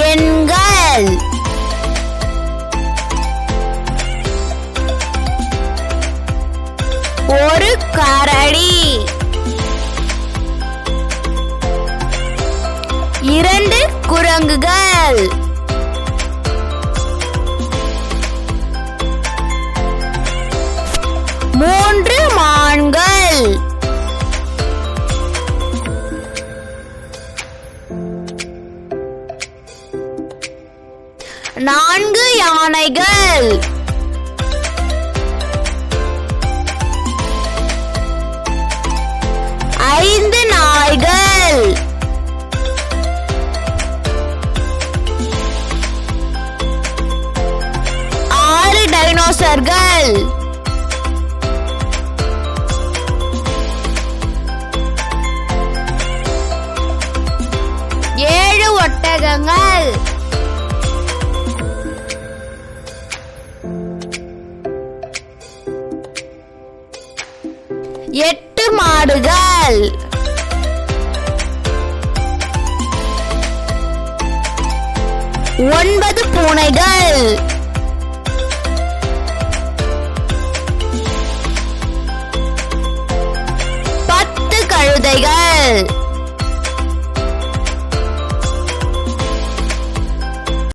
எண்கள். ஒரு கரடி. 2 குரங்குகள். 3 மான்கள். 4 யானைகள். 5 நாய்கள். 6 டைனோசர்கள். 7 ஒட்டகங்கள். 8 மாடுகள். 9 பூனைகள். 10 கழுதைகள்.